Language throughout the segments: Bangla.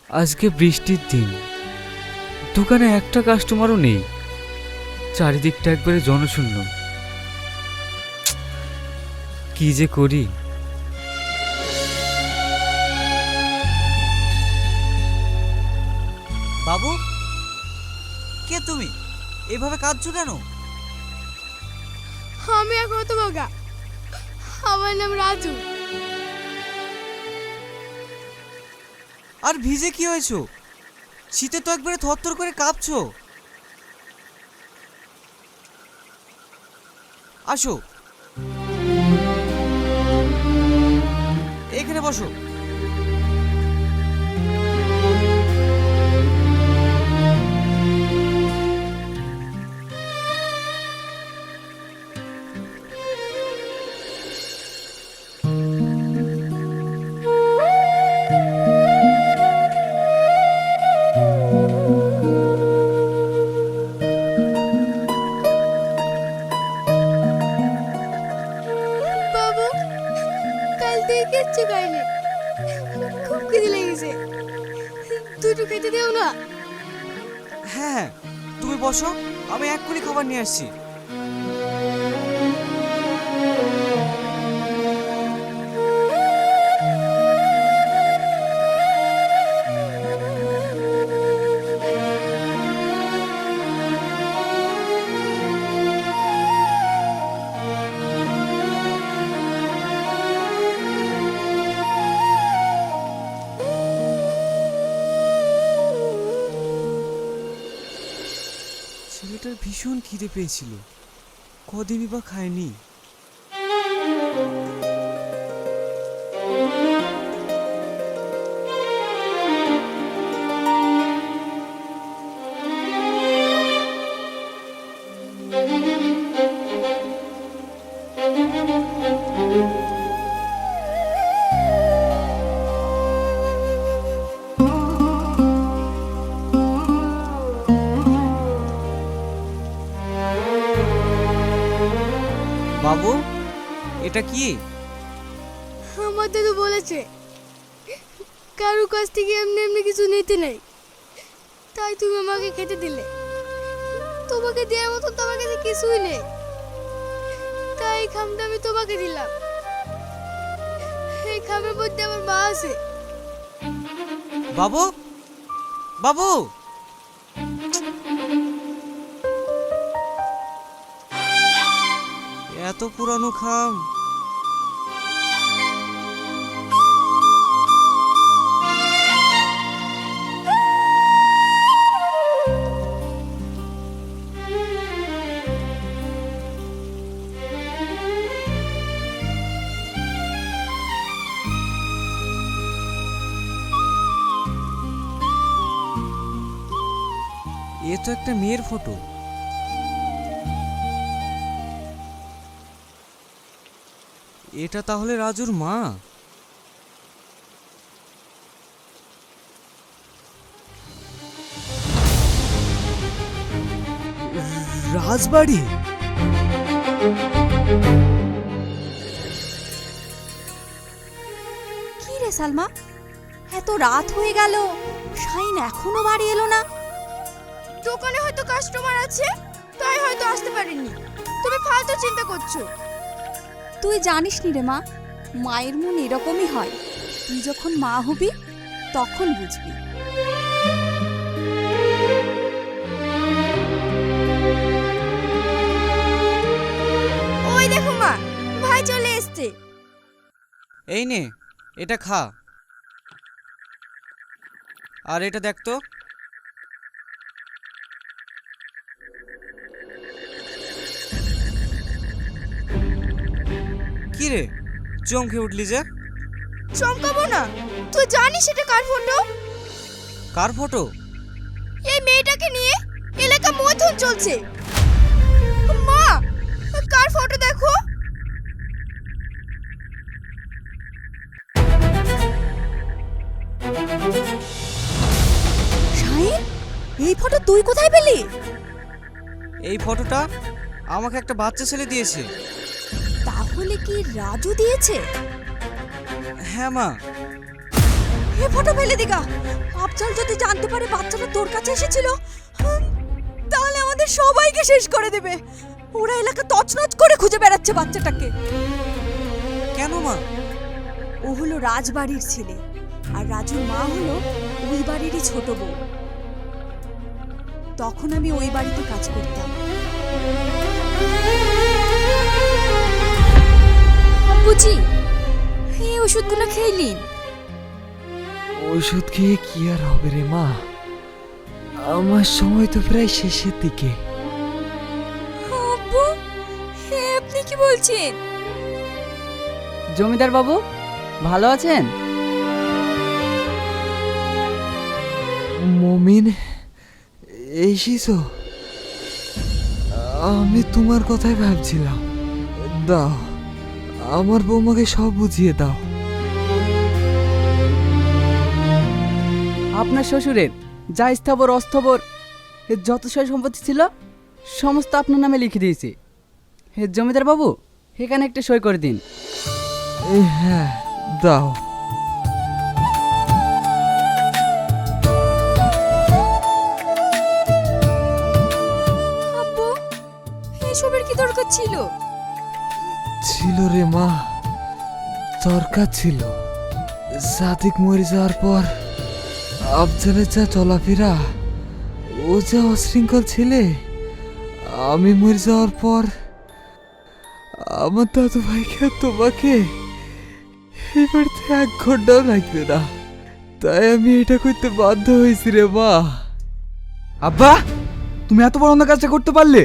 আজকে বৃষ্টির দিন, দোকানে একটা কাস্টমারও নেই, চারিদিকটা একবারে জনশূন্য। কি যে করি। বাবু, কে তুমি? এভাবে কাঁদছো কেন? আমি এখন তো বাগা, আমার নাম রাজু। আর ভিজে কি হয়েছো? শীতে তো একবারে থরথর করে কাঁপছো। আসো, এখানে বসো। বাবু, কাল থেকে কিচ্ছু খাইনি, খুব খিদে লেগেছে, দুটো খেতে দেও না? হ্যাঁ, তুমি বসো, আমি এক্ষুনি খাবার নিয়ে আসছি। ছেলেটার ভীষণ খিদে পেয়েছিল, কদিনই বা খায়নি। বাবু, এটা কি? আমার দাদু বলেছে কারো কাছ থেকে এমনি এমনি কিছু নিতে নেই, তাই তুমি আমাকে খেতে দিলে। তোমাকে দেওয়ার মতন তো আমার কাছে কিছুই নেই, তাই এই খামটা আমি তোমাকে দিলাম। এই খামের মধ্যে আমার মা আছে। বাবু, বাবু, এত পুরানো খাম। এ তো একটা মেয়ের ফটো। এটা তাহলে রাজুর মা। রাজবাড়ি। কি রে সালমা, এত রাত হয়ে গেল, শাইন এখনো বাড়ি এলো না? দোকানে হয়তো কাস্টমার আছে, তাই হয়তো আসতে পারেনি। তুমি ফালতু চিন্তা করছো। তুই জানিস নি রে মা, মায়ের মন এরকমই হয়। তুই যখন মা হবি তখন বুঝবি। ওই দেখো মা, ভাই চলে এসেছে। এই নে, এটা খা। আর এটা দেখ তো। কি রে, চমকে উঠলি যে? চমকাবো না, তুই জানিস এটা কার ফটো? কার ফটো? এই মেয়েটাকে নিয়ে এলাকা মথন চলছে। মা, কার ফটো দেখো। শাইন, এই ফটো তুই কোথায় পেলি? এই ফটোটা আমাকে একটা বাচ্চা ছেলে দিয়েছে। তাহলে কি রাজু দিয়েছে? হ্যাঁ মা, এ ফটো ফেলে দিগা। আফজাল যদি জানতে পারে বাচ্চাটা তোর কাছে এসেছিল, তাহলে আমাদের সবাইকে শেষ করে দেবে। ওরা এলাকা তছনছ করে খুঁজে বেড়াচ্ছে বাচ্চাটাকে। কেন মা? ও হলো রাজবাড়ির ছেলে, আর রাজুর মা হলো ওই বাড়িরই ছোট বউ। তখন আমি ওই বাড়িতে কাজ করতাম। বুঝি এই ওষুধগুলো খেয়ে ওষুধ খেয়ে কি আর হবে রে মা, আমার সময় তো প্রায় শেষের দিকে। আব্বু, আপনি কি বলছেন? জমিদার বাবু ভালো আছেন? মমিন এসেছো? আমি তোমার কথাই ভাবছিলাম। দাও, আমার বৌমাকে সব বুঝিয়ে দাও। আপনার শ্বশুরের যা স্থাবর অস্থাবর যত সয় সম্পত্তি ছিল সমস্ত আপনার নামে লিখে দিয়েছি। জমিদার বাবু এখানে একটা সই করে দিন। হ্যাঁ, দাও। আব্বু, এসবের কি দরকার ছিল? ছিল রে মা, দরকার ছিল। সাদিক মরে যাওয়ার পর আফজালের যা চলাফেরা, ও যা অশৃঙ্খল ছেলে, আমি মরে যাওয়ার পর আমার দাদু ভাইকে আর তোমাকে এই বাড়িতে 1 ঘন্টাও লাগবে না। তাই আমি এটা করতে বাধ্য হয়েছি রে মা। আব্বা, তুমি এত বড় অন্য কাজটা করতে পারলে?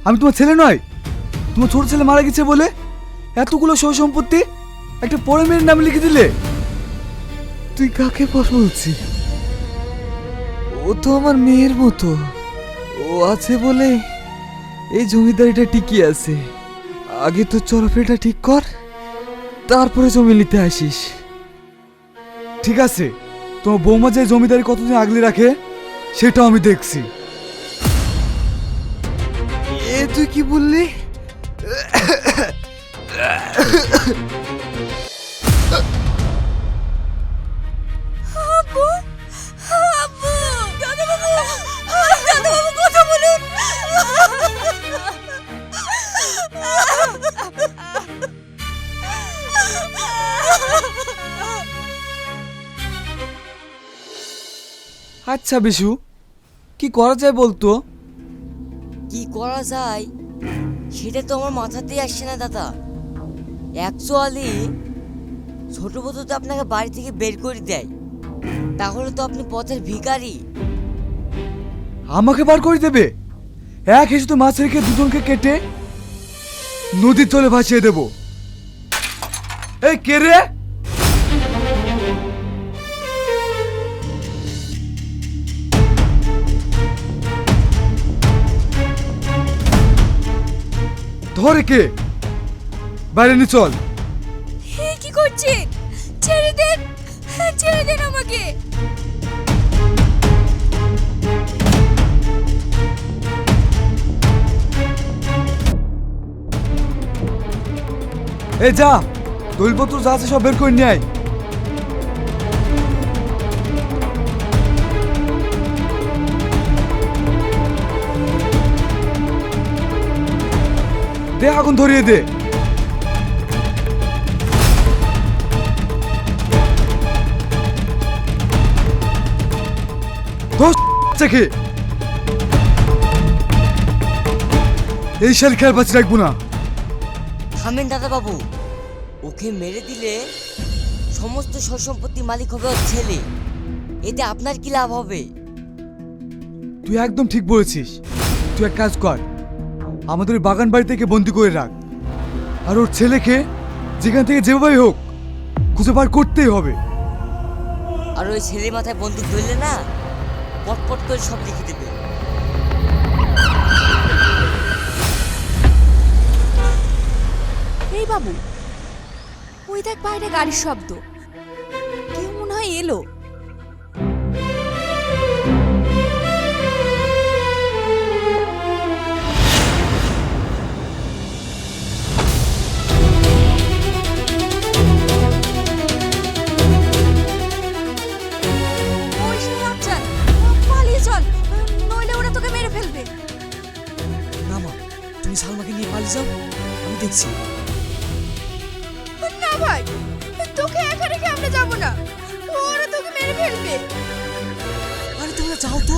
আমি তোমার ছেলে নয়? তোমার ছোট ছেলে মারা গেছে বলে এতগুলো সয় সম্পত্তি একটা পরে মেয়ের নামে লিখে দিলে? তুই কাকে পর বলছিস? ও তো আমার মেয়ের মতো। ও আছে বলে এই জমিদারিটা টিকিয়ে আছে। আগে তো চলাফেরাটা ঠিক কর, তারপরে জমি নিতে আসিস। ঠিক আছে, তোমার বৌমা যে জমিদারি কতদিন আগলে রাখে সেটাও আমি দেখছি। এ তুই কি বললি? আব্বু, আব্বু, দাদাবাবু, দাদাবাবু কথা বলুন। আচ্ছা বিশু, কি করা যায় বলতো? কি করা যায় সেটা তো আমার মাথাতেই আসছে না দাদা। অ্যাকচুয়ালি ছোট বউ তো আপনাকে বাড়ি থেকে বের করে দেয়, তাহলে তো আপনি পথের ভিখারি। আমাকে বার করে দেবে? এক হেসে তো মাছ রেখে দুজনকে কেটে নদীর জলে ভাসিয়ে দেব। এই কে রে? ধরে কে? বাইরে নিয়ে চল। কি করছেন? ছেড়ে দেন, ছেড়ে দেন আমাকে। এ যা, দলিলপত্র যা আছে সব বের করে নিয়ে আয়। দে, আগুন ধরিয়ে দে। চেখে এই শাল খেয়াল পাচ্ছি রাখবো না। থামেন দাদা বাবু, ওকে মেরে দিলে সমস্ত সম্পত্তির মালিক হবে ওর ছেলে। এতে আপনার কি লাভ হবে? তুই একদম ঠিক বলেছিস। তুই এক কাজ কর, আমাদের ওই বাগান বাড়ি থেকে বন্দি করে রাখ, আর ওর ছেলেকে যেখান থেকে যেভাবেই হোক খুঁজে বার করতেই হবে। আর ওই ছেলে মাথায় বন্দুক ধরলে না, পটপট করে সব লিখে দেবে। এই বাবু, ওই দেখ বাইরে গাড়ির শব্দ। কেউ মনে হয় এলো। আরে তোমরা যাও তো,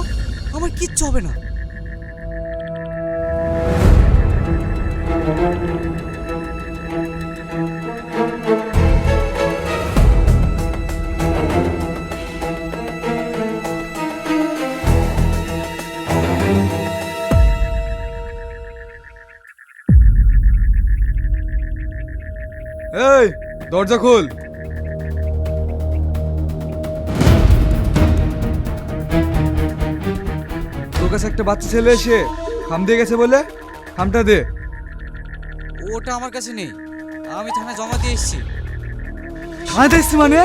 আমার কিচ্ছু হবে না। এই দরজা খোল। তোর কাছে একটা বাচ্চা ছেলে এসে খাম দিয়ে গেছে বলে খামটা দে। ওটা আমার কাছে নেই, আমি থানায় জমা দিয়ে এসেছি। থানায় দেখছি মানে?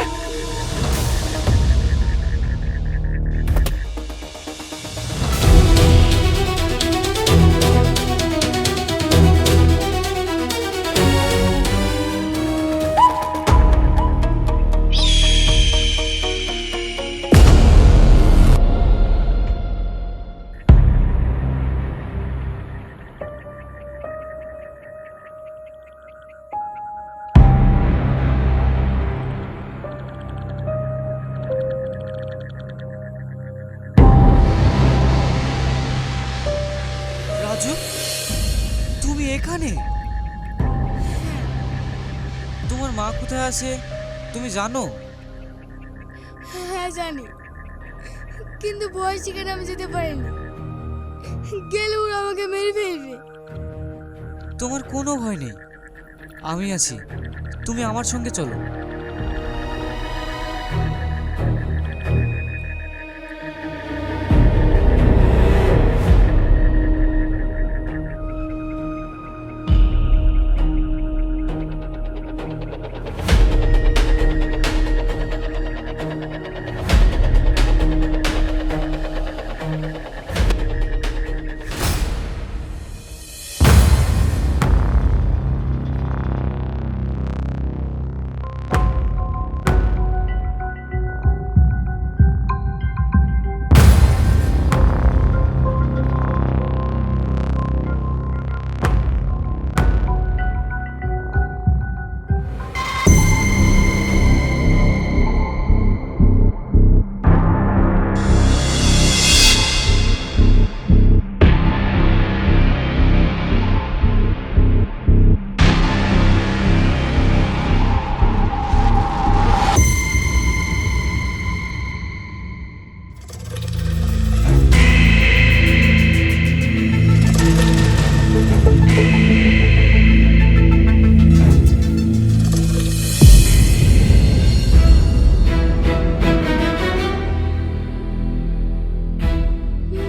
রাজু, তুমি এখানে? তোমার মা কোথায় আছে তুমি জানো? হ্যাঁ জানি, কিন্তু ভয় সেখানে আমি যেতে পারিনি। গেলে ওরা আমাকে মেরে ফেলবে। তোমার কোনো ভয় নেই, আমি আছি, তুমি আমার সঙ্গে চলো।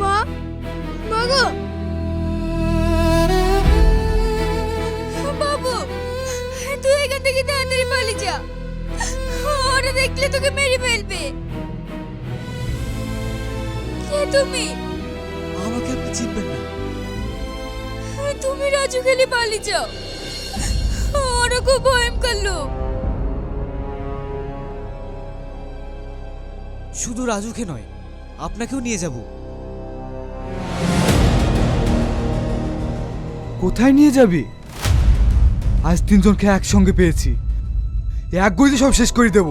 মা, মা গো, বাবু, তুই এখান থেকে তাড়াতাড়ি পালিয়ে যা। ওরা দেখলে তোকে মেরে ফেলবে। কে তুমি? আমাকে আপনি চিনবেন না। তুমি রাজু খেলে পালিয়ে যাও, ওরা খুব ভয়ঙ্কর লোক। শুধু রাজুকে নয়, আপনাকেও নিয়ে যাব। কোথায় নিয়ে যাবি? আজ তিনজনকে একসঙ্গে পেয়েছি, এক গইতে সব শেষ করে দেব।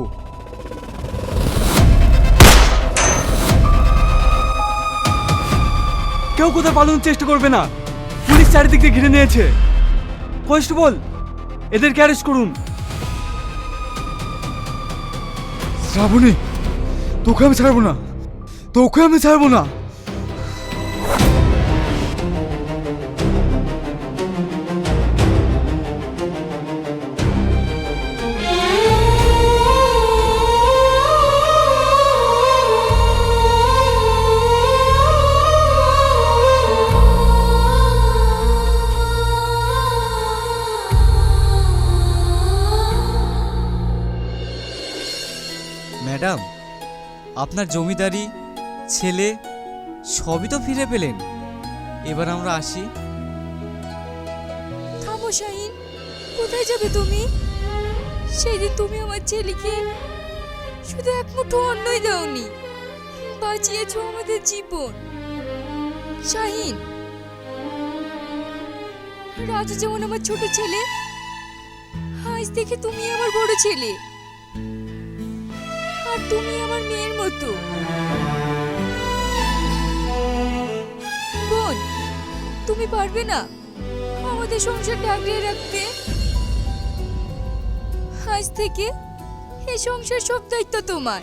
কেউ কোথাও পালানোর চেষ্টা করবে না, পুলিশ চারিদিক দিয়ে ঘিরে নিয়েছে। কনস্টেবল, এদেরকে অ্যারেস্ট করুন। শ্রাবণী, তোকে আমি ছাড়বো না, তোকে আমি ছাড়বো না। ম্যাডাম, আপনার জমিদারি, ছেলে সবই তো ফিরে পেলেন। এবার আমরা আসি। থামো শাহিন, কোথায় যাবে তুমি? সেদিন তুমি আমার ছেলেকে শুধু এক মুঠো অন্নই দাওনি, বাঁচিয়েছো আমাদের জীবন। শাহিন, রাজু যেমন আমার ছোট ছেলে, আজ থেকে তুমি আমার বড় ছেলে। আর তুমি আমার মেয়ের মতো। বোন, তুমি পারবে না আমাদের সংসারটা আগলিয়ে রাখতে? আজ থেকে এই সংসার সব দায়িত্ব তোমার।